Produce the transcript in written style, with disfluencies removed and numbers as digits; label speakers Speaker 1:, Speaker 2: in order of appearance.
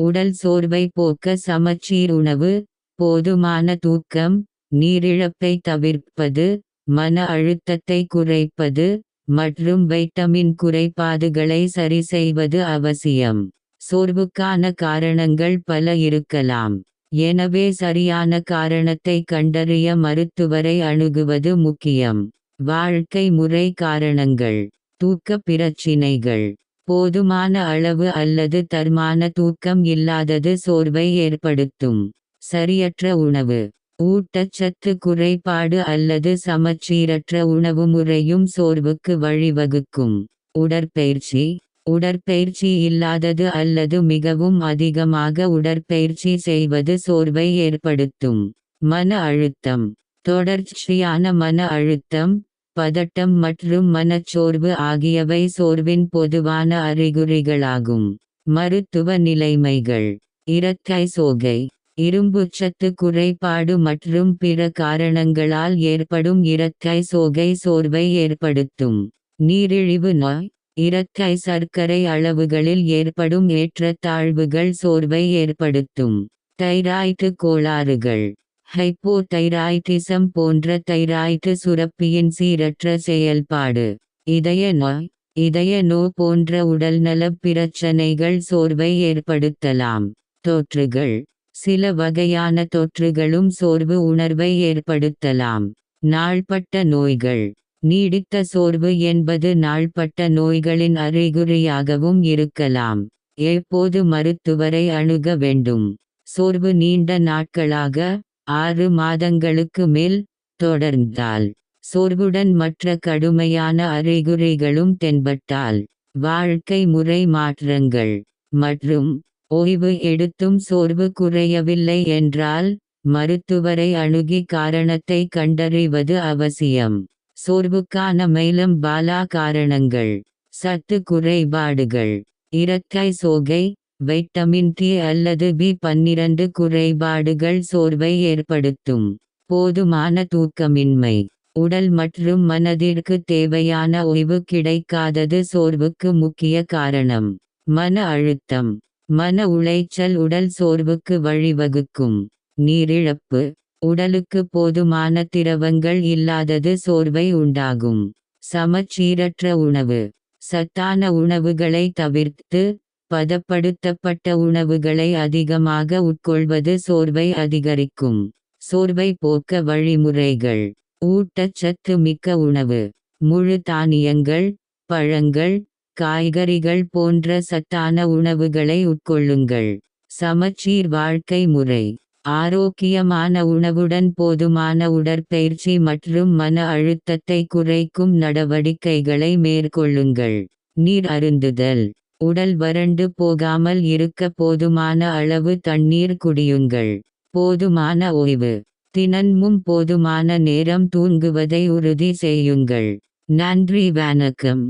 Speaker 1: உடல் சோர்வை போக்க சமச்சீர் உணவு, போதுமான தூக்கம், நீரிழப்பை தவிர்ப்பது, மன அழுத்தத்தை குறைப்பது மற்றும் வைட்டமின் குறைபாடுகளை சரிசெய்வது அவசியம். சோர்வுக்கான காரணங்கள் பல இருக்கலாம். எனவே சரியான காரணத்தை கண்டறிய மருத்துவரை அணுகுவது முக்கியம். வாழ்க்கை முறை காரணங்கள்: தூக்க பிரச்சினைகள். போதுமான அளவு அல்லது தரமான தூக்கம் இல்லாதது சோர்வை ஏற்படுத்தும். சரியற்ற உணவு, ஊட்டச்சத்து குறைபாடு அல்லது சமச்சீரற்ற உணவு முறையும் சோர்வுக்கு வழிவகுக்கும். உடற்பயிற்சி இல்லாதது அல்லது மிகவும் அதிகமாக உடற்பயிற்சி செய்வது சோர்வை ஏற்படுத்தும். மன அழுத்தம், தொடர்ச்சியான மன அழுத்தம், பதட்டம் மற்றும் மனச்சோர்வு ஆகியவை சோர்வின் பொதுவான அறிகுறிகளாகும். மருத்துவ நிலைமைகள்: இரட்டை சோகை, இரும்புச்சத்து குறைபாடு மற்றும் பிற காரணங்களால் ஏற்படும் இரட்டை சோகை சோர்வை ஏற்படுத்தும். நீரிழிவு நோய், இரட்டை சர்க்கரை அளவுகளில் ஏற்படும் ஏற்றத்தாழ்வுகள் சோர்வை ஏற்படுத்தும். தைராய்டு கோளாறுகள், ஹைப்போதைராய்டிசம் போன்ற தைராய்டு சுரப்பியின் சீரற்ற செயல்பாடு, இதய நோய் போன்ற உடல்நலப் பிரச்சனைகள் சோர்வை ஏற்படுத்தலாம். தொற்றுகள்: சில வகையான தொற்றுகளும் சோர்வு உணர்வை ஏற்படுத்தலாம். நாள்பட்ட நோய்கள்: நீடித்த சோர்வு என்பது நாள்பட்ட நோய்களின் அறிகுறியாகவும் இருக்கலாம். எப்போது மருத்துவரை அணுக வேண்டும்? சோர்வு நீண்ட நாட்களாக, 6 மாதங்களுக்கு மேல் தொடர்ந்தால், சோர்வுடன் மற்ற கடுமையான அறிகுறிகளும் தென்பட்டால், வாழ்க்கை முறை மாற்றங்கள் மற்றும் ஓய்வு எடுத்தும் சோர்வு குறையவில்லை என்றால், மருத்துவரை அணுகி காரணத்தை கண்டறிவது அவசியம். சோர்வுக்கான மேலும் பல காரணங்கள்: சத்து குறைபாடுகள், இரட்டை சோகை, வைட்டமின் டி அல்லது B12 குறைபாடுகள் சோர்வை ஏற்படுத்தும். போதுமான தூக்கமின்மை, உடல் மற்றும் மனதிற்கு தேவையான ஓய்வு கிடைக்காதது சோர்வுக்கு முக்கிய காரணம். மன அழுத்தம், மன உளைச்சல் உடல் சோர்வுக்கு வழிவகுக்கும். நீரிழப்பு, உடலுக்கு போதுமான திரவங்கள் இல்லாதது சோர்வை உண்டாகும். சமச்சீரற்ற உணவு, சத்தான உணவுகளை தவிர்த்து, பதப்படுத்தப்பட்ட உணவுகளை அதிகமாக உட்கொள்வது சோர்வை அதிகரிக்கும். சோர்வை போக்க வழிமுறைகள்: ஊட்டச்சத்து மிக்க உணவு, முழு தானியங்கள், பழங்கள், காய்கறிகள் போன்ற சத்தான உணவுகளை உட்கொள்ளுங்கள். சமச்சீர் வாழ்க்கை முறை, ஆரோக்கியமான உணவுடன் போதுமான உடற்பயிற்சி மற்றும் மன அழுத்தத்தை குறைக்கும் நடவடிக்கைகளை மேற்கொள்ளுங்கள். நீர் அருந்துதல், உடல் வறண்டு போகாமல் இருக்க போதுமான அளவு தண்ணீர் குடியுங்கள். போதுமான ஓய்வு, தினமும் போதுமான நேரம் தூங்குவதை உறுதி செய்யுங்கள். நன்றி, வணக்கம்.